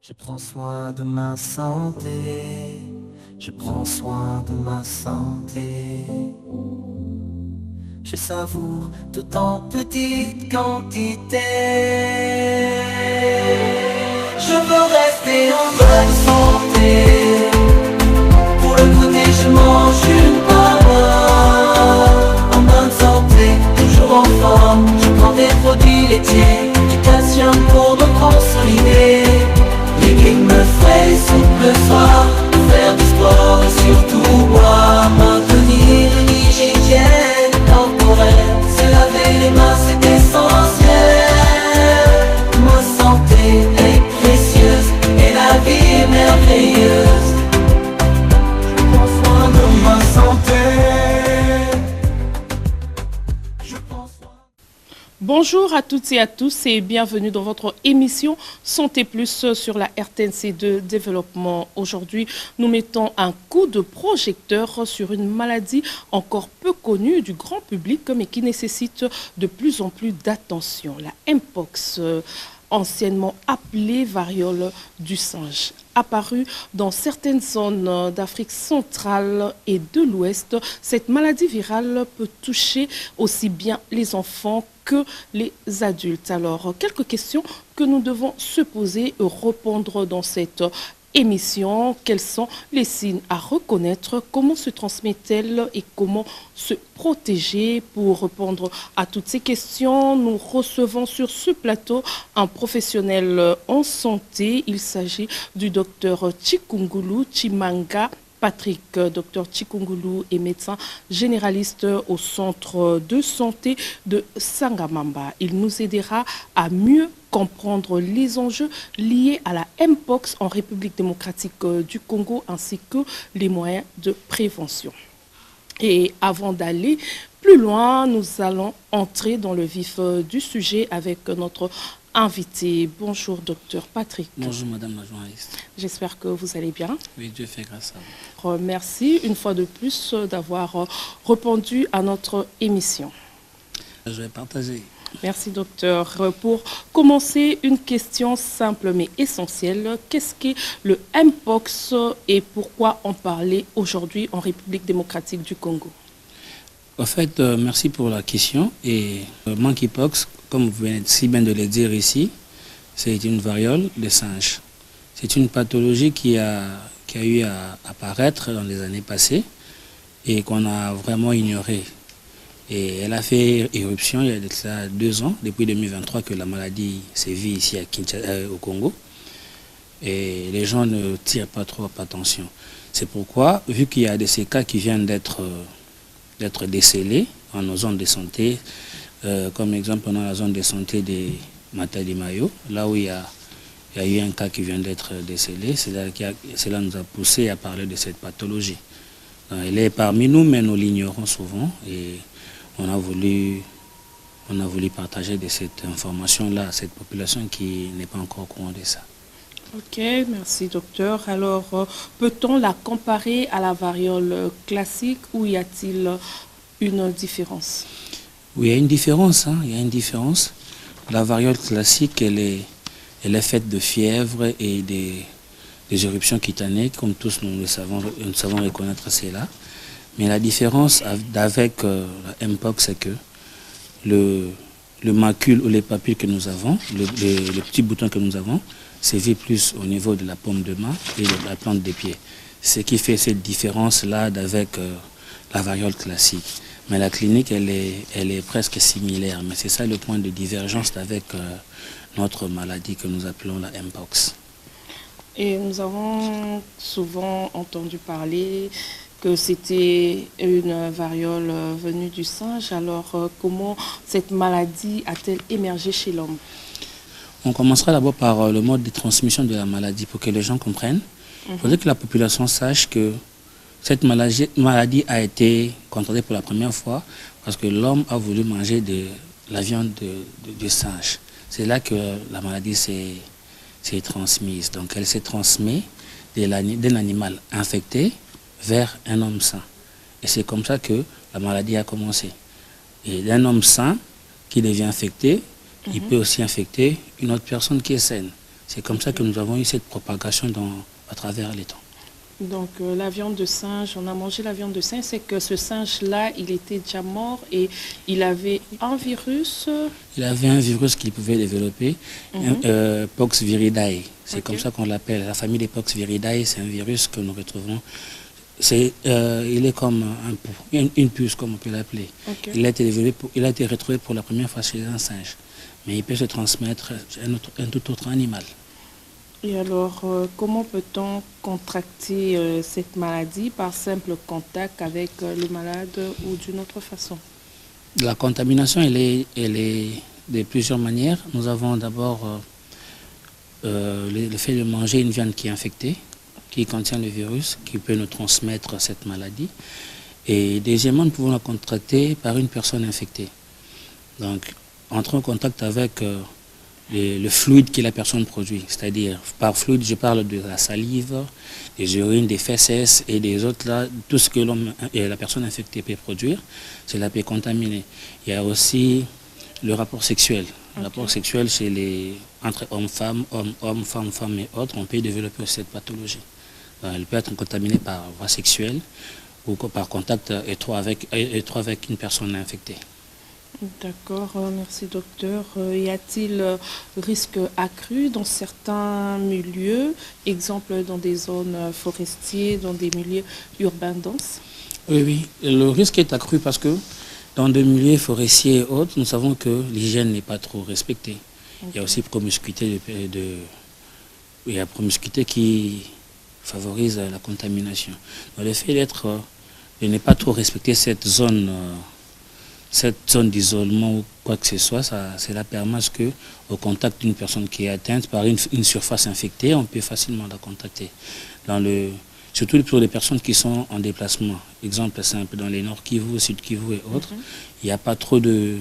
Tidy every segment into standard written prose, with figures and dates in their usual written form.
Je prends soin de ma santé, je prends soin de ma santé. Je savoure tout en petite quantité. Je veux rester en bonne santé. Pour le goûter, je mange une pomme. En bonne santé, toujours en forme. Je prends des produits laitiers, du calcium pour me consolider. Légumes frais, soupe le soir, faire du sport et surtout boire. Maintenir une hygiène corporelle, se laver les mains c'est essentiel. Ma santé est précieuse et la vie est merveilleuse. Je prends soin de ma santé. Je prends soin. Bonjour à toutes et à tous et bienvenue dans votre émission Santé Plus sur la RTNC de Développement. Aujourd'hui, nous mettons un coup de projecteur sur une maladie encore peu connue du grand public mais qui nécessite de plus en plus d'attention, la Mpox. Anciennement appelée variole du singe. Apparue dans certaines zones d'Afrique centrale et de l'Ouest, cette maladie virale peut toucher aussi bien les enfants que les adultes. Alors, quelques questions que nous devons se poser et répondre dans cette émission. Quels sont les signes à reconnaître? Comment se transmet-elle et comment se protéger? Pour répondre à toutes ces questions, nous recevons sur ce plateau un professionnel en santé. Il s'agit du docteur Chikungulu Chimanga Patrick. Docteur Chikungulu est médecin généraliste au centre de santé de Sangamamba. Il nous aidera à mieux comprendre les enjeux liés à la Mpox en République démocratique du Congo ainsi que les moyens de prévention. Et avant d'aller plus loin, nous allons entrer dans le vif du sujet avec notre invité. Bonjour docteur Patrick. Bonjour madame la journaliste. J'espère que vous allez bien. Oui, Dieu fait grâce à vous. Merci une fois de plus d'avoir répondu à notre émission. Je vais partager. Merci docteur. Pour commencer, une question simple mais essentielle. Qu'est-ce qu'est le Mpox et pourquoi en parler aujourd'hui en République démocratique du Congo? En fait, merci pour la question. Et monkeypox, comme vous venez si bien de le dire ici, c'est une variole de singe. C'est une pathologie qui a eu à apparaître dans les années passées et qu'on a vraiment ignorée. Et elle a fait éruption il y a de ça 2 ans, depuis 2023 que la maladie sévit ici au Congo. Et les gens ne tirent pas trop attention. C'est pourquoi, vu qu'il y a de ces cas qui viennent d'être décelés en nos zones de santé, comme exemple on a la zone de santé de Matadi Mayo, là où il y a eu un cas qui vient d'être décelé, cela nous a poussé à parler de cette pathologie. Elle est parmi nous, mais nous l'ignorons souvent et on a voulu partager de cette information-là à cette population qui n'est pas encore au courant de ça. Ok, merci docteur. Alors, peut-on la comparer à la variole classique ou y a-t-il une différence? Oui, il y a une différence. Il y a une différence. La variole classique, elle est faite de fièvre et des éruptions cutanées, comme tous nous savons reconnaître cela. Mais la différence avec la Mpox, c'est que le macule ou les papules que nous avons, le petit bouton que nous avons, sévit plus au niveau de la paume de main et de la plante des pieds. Ce qui fait cette différence-là avec la variole classique. Mais la clinique, elle est presque similaire. Mais c'est ça le point de divergence avec notre maladie que nous appelons la Mpox. Et nous avons souvent entendu parler que c'était une variole venue du singe. Alors, comment cette maladie a-t-elle émergé chez l'homme? On commencera d'abord par le mode de transmission de la maladie pour que les gens comprennent. Il faudrait que la population sache que cette maladie a été contractée pour la première fois parce que l'homme a voulu manger de la viande du singe. C'est là que la maladie s'est transmise. Donc elle s'est transmise d'un animal infecté vers un homme sain. Et c'est comme ça que la maladie a commencé. Et d'un homme sain qui devient infecté, il peut aussi infecter une autre personne qui est saine. C'est comme ça que nous avons eu cette propagation à travers les temps. Donc la viande de singe, on a mangé la viande de singe, c'est que ce singe-là, il était déjà mort et il avait un virus. Il avait un virus qu'il pouvait développer, Pox viridae. C'est comme ça qu'on l'appelle. La famille des Pox viridae, c'est un virus que nous retrouvons. Il est comme une puce, comme on peut l'appeler. Okay. Il a été retrouvé pour la première fois chez un singe. Mais il peut se transmettre à un tout autre animal. Et alors, comment peut-on contracter cette maladie par simple contact avec le malade ou d'une autre façon? La contamination, elle est de plusieurs manières. Nous avons d'abord le fait de manger une viande qui est infectée, qui contient le virus, qui peut nous transmettre cette maladie. Et deuxièmement, nous pouvons la contracter par une personne infectée. Donc, entrer en contact avec le fluide que la personne produit. C'est-à-dire, par fluide, je parle de la salive, des urines, des fesses et des autres, là, tout ce que la personne infectée peut produire, cela peut contaminer. Il y a aussi le rapport sexuel. Le rapport sexuel entre hommes-femmes, hommes-hommes, femmes-femmes et autres, on peut développer cette pathologie. Elle peut être contaminée par voie sexuelle ou par contact étroit avec une personne infectée. D'accord, merci docteur. Y a-t-il risque accru dans certains milieux, exemple dans des zones forestières, dans des milieux urbains denses? Oui, le risque est accru parce que dans des milieux forestiers et autres, nous savons que l'hygiène n'est pas trop respectée. Il y a aussi promiscuité il y a promiscuité qui favorise la contamination. Donc, le fait de ne pas trop respecter cette zone d'isolement ou quoi que ce soit, cela permet que, au contact d'une personne qui est atteinte par une surface infectée, on peut facilement la contacter. Surtout pour les personnes qui sont en déplacement. Exemple simple, dans les Nord Kivu, Sud Kivu et autres, il n'y a pas trop de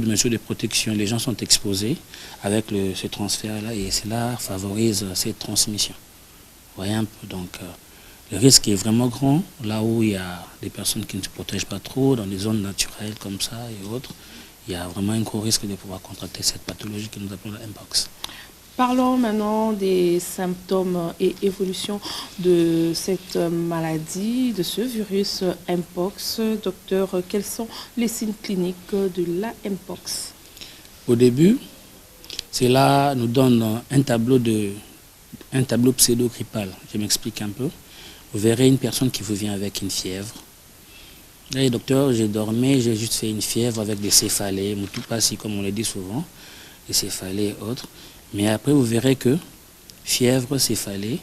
mesures de protection. Les gens sont exposés avec ce transfert-là et cela favorise cette transmission. Vous voyez un peu, donc le risque est vraiment grand là où il y a des personnes qui ne se protègent pas trop, dans des zones naturelles comme ça et autres. Il y a vraiment un gros risque de pouvoir contracter cette pathologie que nous appelons la Mpox. Parlons maintenant des symptômes et évolutions de cette maladie, de ce virus Mpox. Docteur, quels sont les signes cliniques de la Mpox? Au début, cela nous donne un tableau pseudo-grippal. Je m'explique un peu. Vous verrez une personne qui vous vient avec une fièvre. Là, docteur, j'ai dormi, j'ai juste fait une fièvre avec des céphalées, moutupassi comme on le dit souvent, des céphalées et autres. Mais après, vous verrez que fièvre, céphalée,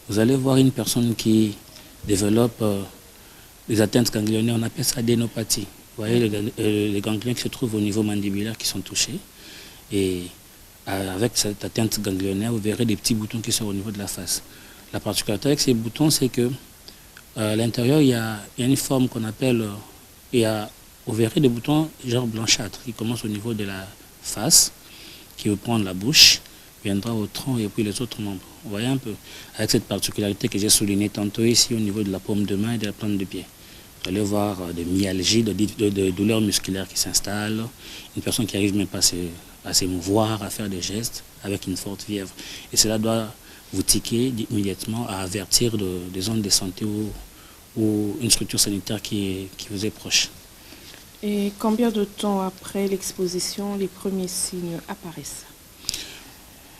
vous allez voir une personne qui développe des atteintes ganglionnaires, on appelle ça adénopathie. Vous voyez les ganglions qui se trouvent au niveau mandibulaire qui sont touchés. Et avec cette atteinte ganglionnaire, vous verrez des petits boutons qui sont au niveau de la face. La particularité avec ces boutons, c'est que à l'intérieur, il y a une forme qu'on appelle, vous verrez des boutons genre blanchâtres qui commencent au niveau de la face, qui vont prendre la bouche, viendra au tronc et puis les autres membres. Vous voyez un peu, avec cette particularité que j'ai soulignée tantôt ici au niveau de la paume de main et de la plante de pied. Vous allez voir des myalgies, de douleurs musculaires qui s'installent, une personne qui n'arrive même pas à s'émouvoir, à faire des gestes avec une forte fièvre. Et cela doit vous tiquer immédiatement à avertir des zones de santé ou une structure sanitaire qui vous est proche. Et combien de temps après l'exposition, les premiers signes apparaissent?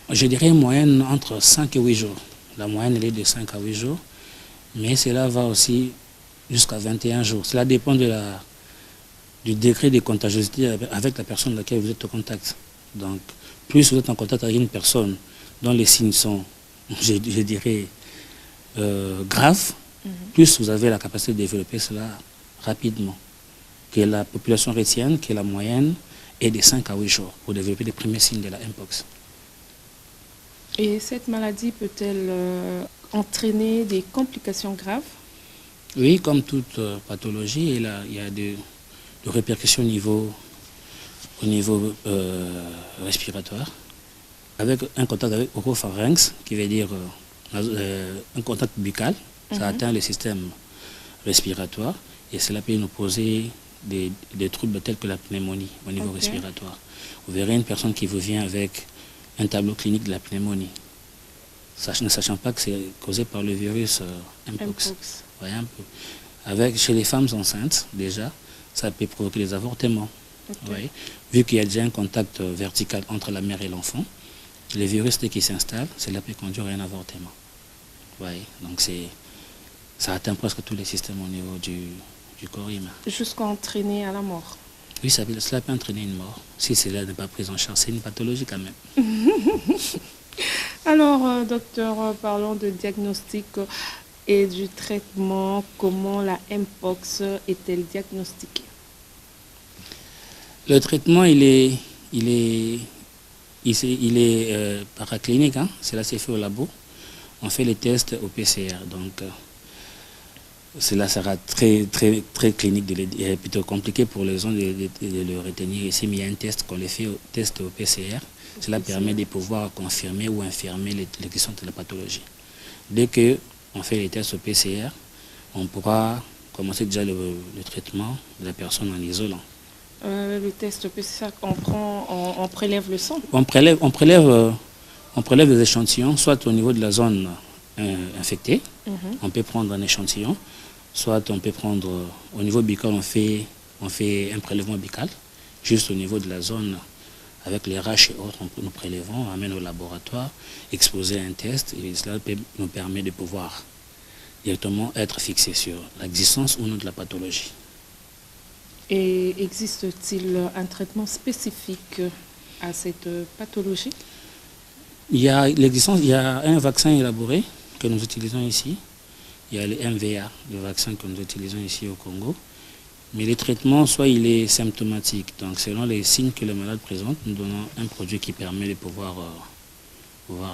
Je dirais moyenne entre 5 et 8 jours. La moyenne elle est de 5 à 8 jours, mais cela va aussi jusqu'à 21 jours. Cela dépend du degré de contagiosité avec la personne avec laquelle vous êtes en contact. Donc, plus vous êtes en contact avec une personne dont les signes sont, je dirais, graves, plus vous avez la capacité de développer cela rapidement. Que la population retienne que la moyenne est de 5 à 8 jours pour développer les premiers signes de la Mpox. Et cette maladie peut-elle entraîner des complications graves? Oui, comme toute pathologie, il y a des répercussions au niveau respiratoire. Avec un contact avec oropharynx, qui veut dire un contact buccal, ça atteint le système respiratoire et cela peut nous poser des troubles tels que la pneumonie au niveau respiratoire. Vous verrez une personne qui vous vient avec un tableau clinique de la pneumonie. ne sachant pas que c'est causé par le virus Mpox. Mpox. Voyez un peu. Chez les femmes enceintes, déjà, ça peut provoquer des avortements. Ok. Vu qu'il y a déjà un contact vertical entre la mère et l'enfant, le virus, dès qu'il s'installe, cela peut conduire à un avortement. Donc ça atteint presque tous les systèmes au niveau du corps humain. Jusqu'à entraîner à la mort. Oui, cela peut entraîner une mort. Si cela n'est pas pris en charge, c'est une pathologie quand même. Alors, docteur, parlons de diagnostic et du traitement. Comment la Mpox est-elle diagnostiquée? Le traitement, il est paraclinique. Cela s'est fait au labo. On fait les tests au PCR. Donc, cela sera très clinique, et plutôt compliqué pour les gens de le retenir ici. Mais il y a un test qu'on les fait au test au PCR. Cela permet de pouvoir confirmer ou infirmer l'existence de la pathologie. Dès qu'on fait les tests au PCR, on pourra commencer déjà le traitement de la personne en isolant. Le test PCR, on prélève le sang? On prélève des échantillons, soit au niveau de la zone infectée, on peut prendre un échantillon, soit on peut prendre au niveau buccal, on fait un prélèvement buccal, juste au niveau de la zone avec les RH et autres, nous prélevons, on amène au laboratoire, exposer un test, et cela nous permet de pouvoir directement être fixé sur l'existence ou non de la pathologie. Et existe-t-il un traitement spécifique à cette pathologie? Il y a un vaccin élaboré que nous utilisons ici. Il y a le MVA, le vaccin que nous utilisons ici au Congo. Mais le traitement, soit il est symptomatique, donc selon les signes que le malade présente, nous donnons un produit qui permet de pouvoir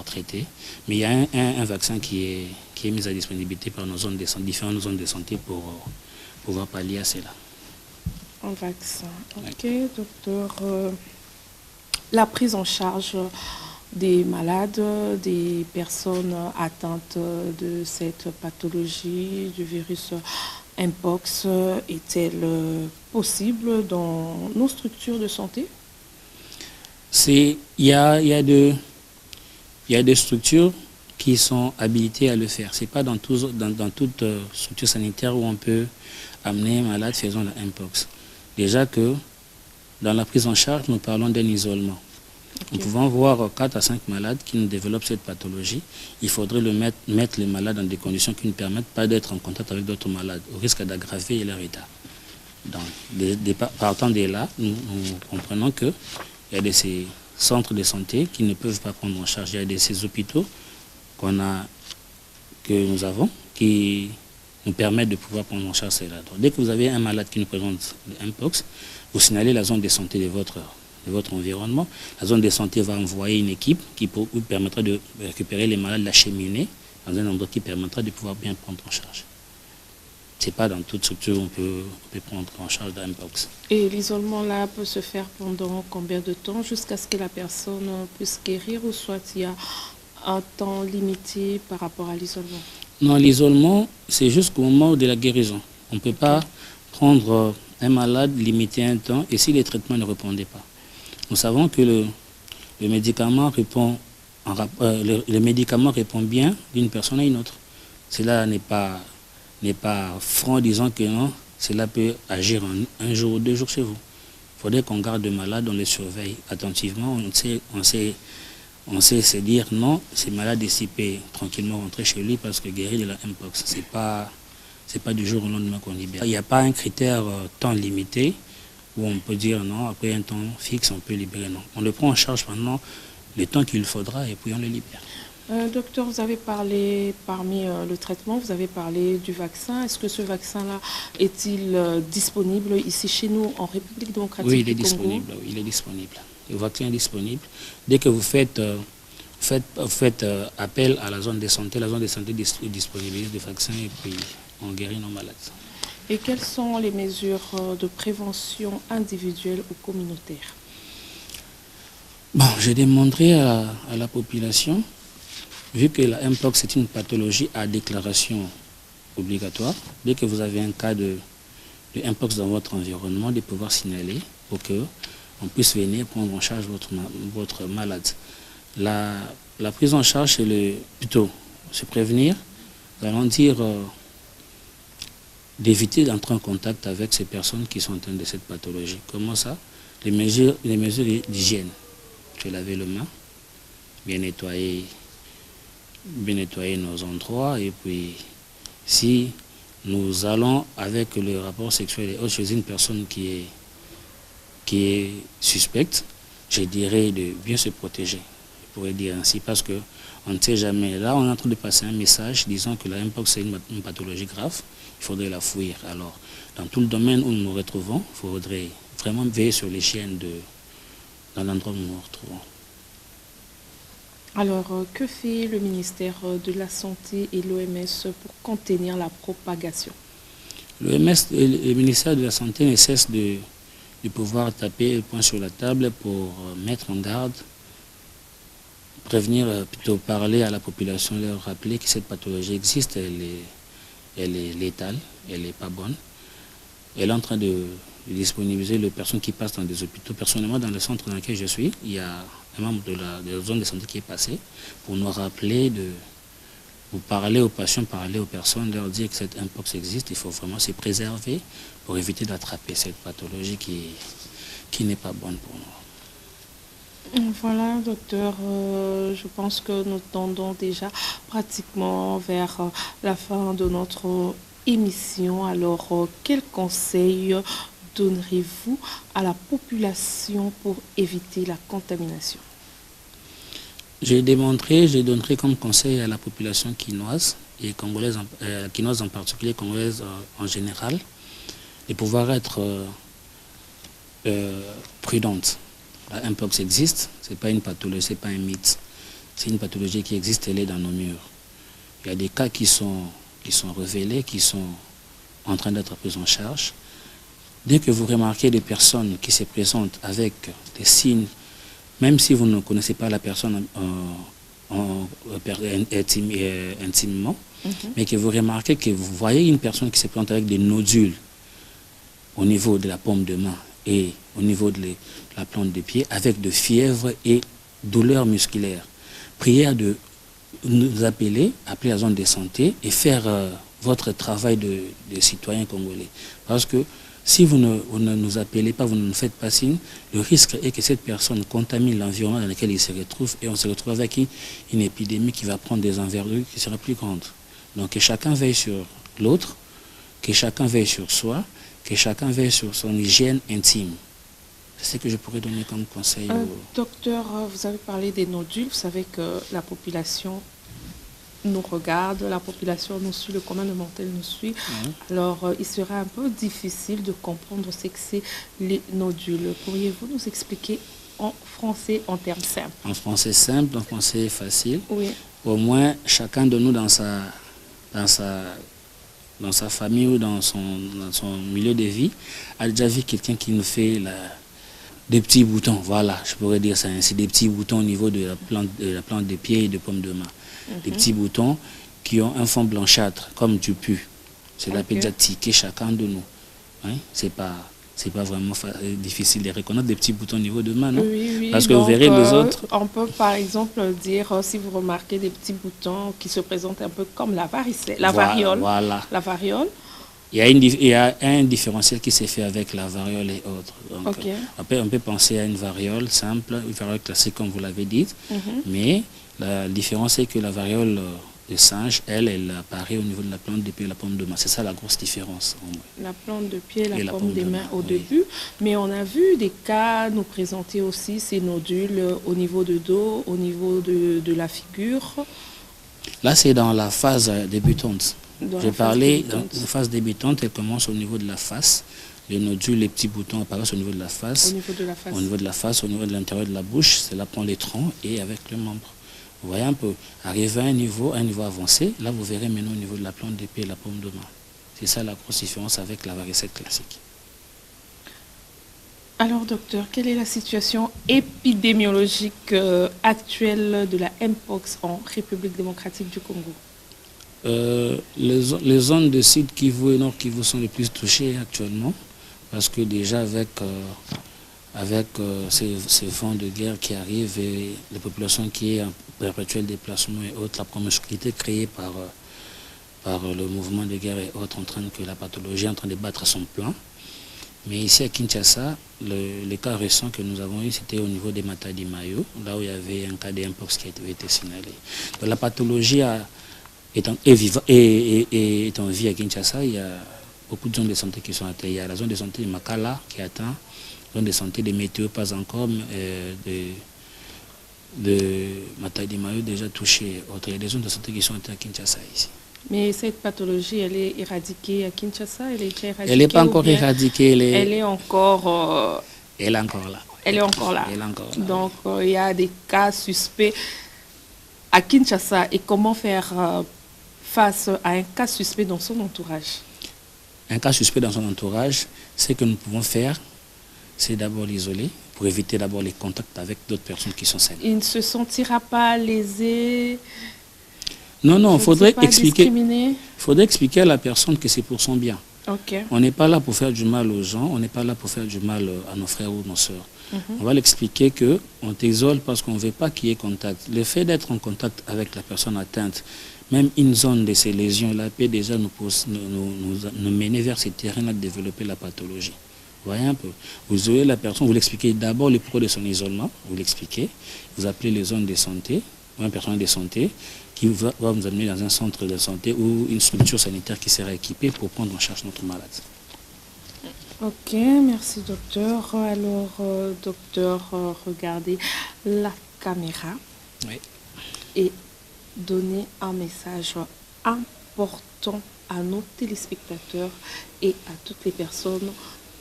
traiter. Mais il y a un vaccin qui est mis à disponibilité par nos zones de santé, différentes zones de santé pour pouvoir pallier à cela. Un vaccin. Ok, docteur. La prise en charge des malades, des personnes atteintes de cette pathologie, du virus Mpox, est-elle possible dans nos structures de santé? Il y a des structures qui sont habilitées à le faire. Ce n'est pas dans toute structure sanitaire où on peut amener un malade faisant la Mpox. Déjà que dans la prise en charge, nous parlons d'un isolement. Okay. Nous pouvons voir 4 à 5 malades qui nous développent cette pathologie. Il faudrait mettre les malades dans des conditions qui ne permettent pas d'être en contact avec d'autres malades, au risque d'aggraver leur état. Donc, partant de là, nous comprenons qu'il y a ces centres de santé qui ne peuvent pas prendre en charge. Il y a ces hôpitaux que nous avons qui nous permettent de pouvoir prendre en charge cela. Donc, dès que vous avez un malade qui nous présente le Mpox, vous signalez la zone de santé de votre environnement. La zone de santé va envoyer une équipe qui vous permettra de récupérer les malades, l'acheminer dans un endroit qui permettra de pouvoir bien prendre en charge. Ce n'est pas dans toute structure où on peut prendre en charge d'un Mpox. Et l'isolement là peut se faire pendant combien de temps jusqu'à ce que la personne puisse guérir, ou soit il y a un temps limité par rapport à l'isolement? Non, l'isolement, c'est jusqu'au moment de la guérison. On ne peut pas prendre un malade, limiter un temps, et si les traitements ne répondaient pas. Nous savons que le médicament répond bien d'une personne à une autre. Cela n'est pas franc disant que non, cela peut agir en 1 jour ou 2 jours chez vous. Il faudrait qu'on garde le malade, on le surveille attentivement, on sait se dire non, ce malade ici peut tranquillement rentrer chez lui parce que guéri de la Mpox. C'est pas du jour au lendemain qu'on libère. Il n'y a pas un critère temps limité où on peut dire non, après un temps fixe, on peut libérer. Non. On le prend en charge pendant le temps qu'il faudra et puis on le libère. Docteur, vous avez parlé, parmi le traitement, vous avez parlé du vaccin. Est-ce que ce vaccin-là est-il disponible ici chez nous en République démocratique du Congo? Oui, il est disponible. Oui, il est disponible. Le vaccin est disponible. Dès que vous faites appel à la zone de santé disponibilise le vaccin et puis on guérit nos malades. Et quelles sont les mesures de prévention individuelle ou communautaire? Bon, je demanderai à la population, vu que la Mpox est une pathologie à déclaration obligatoire, dès que vous avez un cas de Mpox dans votre environnement, de pouvoir signaler pour qu'on puisse venir prendre en charge votre malade. la prise en charge, c'est plutôt se prévenir, nous allons dire d'éviter d'entrer en contact avec ces personnes qui sont atteintes de cette pathologie. Comment ça? Les mesures d'hygiène. Se laver les mains, bien nettoyer nos endroits, et puis si nous allons avec le rapport sexuel et autres chez une personne qui est suspecte, je dirais de bien se protéger. Je pourrais dire ainsi parce que on ne sait jamais. Là, on est en train de passer un message disant que la mpox c'est une pathologie grave, il faudrait la fuir. Alors, dans tout le domaine où nous nous retrouvons, il faudrait vraiment veiller sur l'hygiène dans l'endroit où nous nous retrouvons. Alors, que fait le ministère de la Santé et l'OMS pour contenir la propagation? L'OMS et le ministère de la Santé ne cessent de pouvoir taper le poing sur la table pour mettre en garde, prévenir, plutôt parler à la population, leur rappeler que cette pathologie existe, elle est létale, elle n'est pas bonne. Elle est en train de disponibiliser les personnes qui passent dans des hôpitaux. Personnellement, dans le centre dans lequel je suis, il y a un membre de la zone de santé qui est passé pour nous rappeler pour parler aux patients, parler aux personnes, leur dire que cette mpox existe. Il faut vraiment se préserver pour éviter d'attraper cette pathologie qui n'est pas bonne pour nous. Voilà, docteur, je pense que nous tendons déjà pratiquement vers la fin de notre émission. Alors, quels conseils donnerez-vous à la population pour éviter la contamination? J'ai donnerai comme conseil à la population quinoise, et congolaise, quinoise en particulier, congolaise en général, de pouvoir être prudente. La mpox existe, ce n'est pas une pathologie, ce n'est pas un mythe. C'est une pathologie qui existe, elle est dans nos murs. Il y a des cas qui sont révélés, qui sont en train d'être pris en charge. Dès que vous remarquez des personnes qui se présentent avec des signes, même si vous ne connaissez pas la personne intimement, mais que vous remarquez que vous voyez une personne qui se présente avec des nodules au niveau de la paume de main et au niveau de la plante de pied, avec de fièvre et douleurs musculaires, prière de nous appeler la zone de santé et faire votre travail de citoyen congolais. Parce que si vous ne nous appelez pas, vous ne nous faites pas signe, le risque est que cette personne contamine l'environnement dans lequel il se retrouve et on se retrouve avec une épidémie qui va prendre des envergures qui sera plus grande. Donc que chacun veille sur l'autre, que chacun veille sur soi, que chacun veille sur son hygiène intime. C'est ce que je pourrais donner comme conseil. Docteur, vous avez parlé des nodules. Vous savez que la population nous regarde, la population nous suit, le commun mortel nous suit. Alors, il sera un peu difficile de comprendre ce que c'est les nodules. Pourriez-vous nous expliquer en français, en termes simples? En français simple, en français facile. Oui. Au moins, chacun de nous dans sa famille ou dans son milieu de vie a déjà vu quelqu'un qui nous fait des petits boutons. Voilà, je pourrais dire ça ainsi, des petits boutons au niveau de la plante de pied et de paume de main. Des petits boutons qui ont un fond blanchâtre, comme du pu. Cela peut déjà tiquer chacun de nous. Hein? C'est pas vraiment difficile de reconnaître des petits boutons au niveau de main, non? Oui. Parce que vous verrez les autres. On peut par exemple dire, si vous remarquez des petits boutons qui se présentent un peu comme la variole. Voilà. La variole. Il y a un différentiel qui s'est fait avec la variole et autres. Donc, on peut penser à une variole simple, une variole classique comme vous l'avez dit, mais la différence est que la variole de singe, elle apparaît au niveau de la plante de pied et la paume de main. C'est ça la grosse différence. La plante de pied et la paume de main au début. Mais on a vu des cas nous présenter aussi ces nodules au niveau de dos, au niveau de la figure. Là, c'est dans la phase débutante. J'ai parlé de la phase débutante, elle commence au niveau de la face. Les nodules, les petits boutons apparaissent au niveau de la face. Au niveau de l'intérieur de la bouche, cela prend les troncs et avec le membre. Vous voyez un peu, arriver à un niveau avancé, là vous verrez maintenant au niveau de la plante de pied et la paume de main. C'est ça la grosse différence avec la varicelle classique. Alors docteur, quelle est la situation épidémiologique actuelle de la mpox en République démocratique du Congo? Les zones de Sud Kivu et Nord Kivu sont les plus touchées actuellement, parce que déjà avec avec ces vents de guerre qui arrivent et les populations qui est en perpétuel déplacement et autres, la promiscuité créée par le mouvement de guerre et autres, que la pathologie est en train de battre son plein. Mais ici à Kinshasa, les cas récents que nous avons eu, c'était au niveau des Matadi Mayo, là où il y avait un cas d'Mpox qui avait été signalé. Donc, la pathologie est en vie à Kinshasa. Il y a beaucoup de zones de santé qui sont atteintes. Il y a la zone de santé de Makala qui est atteinte, la zone de santé de Météo pas encore, de Matadi Mayo déjà touchée. Il y a des zones de santé qui sont atteintes à Kinshasa ici. Mais cette pathologie, elle est éradiquée à Kinshasa? Elle est déjà éradiquée? Elle n'est pas encore éradiquée. Elle est encore... Elle est encore là. Elle est encore là. Elle est encore là. Donc, il y a des cas suspects à Kinshasa. Et comment faire face à un cas suspect dans son entourage? Un cas suspect dans son entourage, ce que nous pouvons faire, c'est d'abord l'isoler pour éviter d'abord les contacts avec d'autres personnes qui sont saines. Il ne se sentira pas lésé? Non, il faudrait expliquer à la personne que c'est pour son bien. Okay. On n'est pas là pour faire du mal aux gens, on n'est pas là pour faire du mal à nos frères ou nos sœurs. On va l'expliquer qu'on t'isole parce qu'on ne veut pas qu'il y ait contact. Le fait d'être en contact avec la personne atteinte, même une zone de ces lésions-là peut déjà nous mener vers ces terrains-là de développer la pathologie. Vous voyez un peu. Vous isolez la personne, vous l'expliquez d'abord le pourquoi de son isolement, vous l'expliquez, vous appelez les zones de santé, ou un personnel de santé, qui va vous amener dans un centre de santé ou une structure sanitaire qui sera équipée pour prendre en charge notre malade. Ok, merci docteur. Alors, docteur, regardez la caméra et donnez un message important à nos téléspectateurs et à toutes les personnes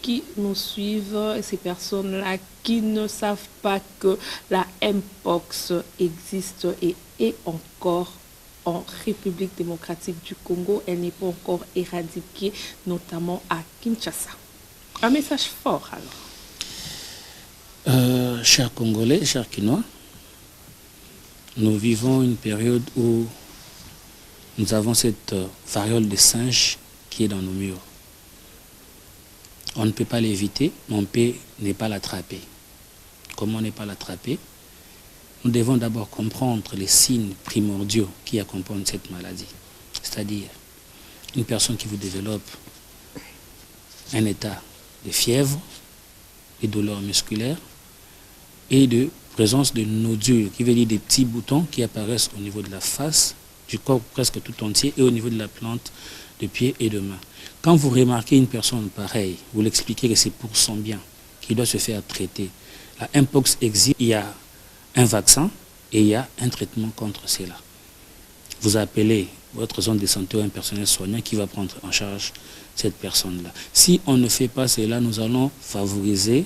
qui nous suivent, ces personnes-là qui ne savent pas que la Mpox existe et est encore en République démocratique du Congo. Elle n'est pas encore éradiquée, notamment à Kinshasa. Un message fort alors. Chers Congolais, chers Kinois, nous vivons une période où nous avons cette variole de singe qui est dans nos murs. On ne peut pas l'éviter, mais on peut ne pas l'attraper. Comment ne pas l'attraper? Nous devons d'abord comprendre les signes primordiaux qui accompagnent cette maladie. C'est-à-dire une personne qui vous développe un état de fièvre, de douleurs musculaires et de présence de nodules, qui veut dire des petits boutons qui apparaissent au niveau de la face, du corps presque tout entier et au niveau de la plante de pied et de main. Quand vous remarquez une personne pareille, vous l'expliquez que c'est pour son bien, qu'il doit se faire traiter. La Mpox existe, il y a un vaccin et il y a un traitement contre cela. Vous appelez votre zone de santé ou un personnel soignant qui va prendre en charge cette personne-là. Si on ne fait pas cela, nous allons favoriser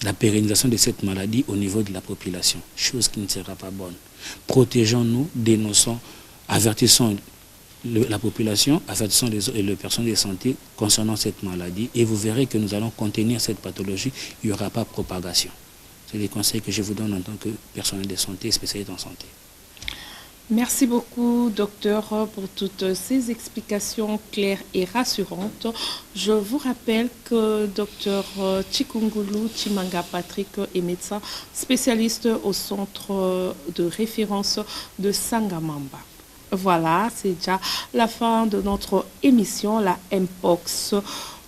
la pérennisation de cette maladie au niveau de la population, chose qui ne sera pas bonne. Protégeons-nous, dénonçons, avertissons la population, avertissons les personnels de santé concernant cette maladie et vous verrez que nous allons contenir cette pathologie, il n'y aura pas de propagation. C'est les conseils que je vous donne en tant que personnel de santé et spécialiste en santé. Merci beaucoup, docteur, pour toutes ces explications claires et rassurantes. Je vous rappelle que docteur Chikungulu Chimanga Patrick est médecin spécialiste au centre de référence de Sangamamba. Voilà, c'est déjà la fin de notre émission. La Mpox,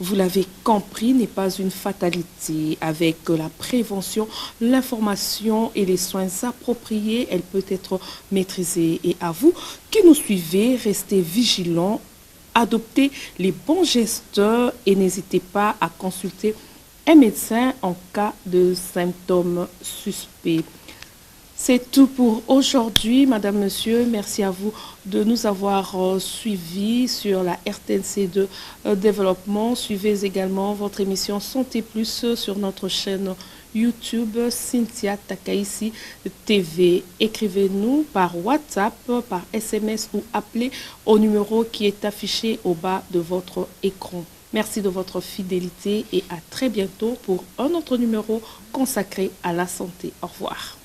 vous l'avez compris, n'est pas une fatalité. Avec la prévention, l'information et les soins appropriés, elle peut être maîtrisée. Et à vous qui nous suivez, restez vigilants, adoptez les bons gestes et n'hésitez pas à consulter un médecin en cas de symptômes suspects. C'est tout pour aujourd'hui, Madame, Monsieur. Merci à vous de nous avoir suivis sur la RTNC de développement. Suivez également votre émission Santé Plus sur notre chaîne YouTube Cynthia Takaïsi TV. Écrivez-nous par WhatsApp, par SMS ou appelez au numéro qui est affiché au bas de votre écran. Merci de votre fidélité et à très bientôt pour un autre numéro consacré à la santé. Au revoir.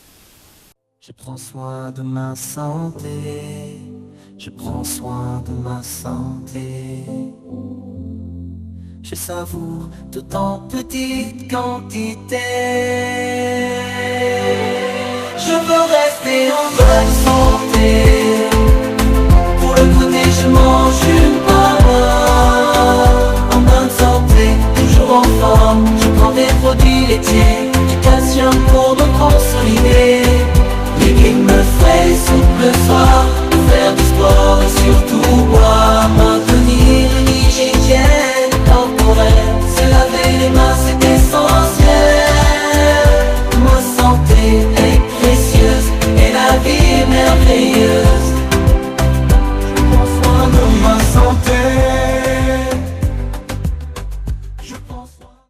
Je prends soin de ma santé, je prends soin de ma santé. je savoure tout en petite quantité. Je veux rester en bonne santé. Pour le goûter, je mange une pomme. En bonne santé, toujours en forme. Je prends des produits laitiers, du calcium pour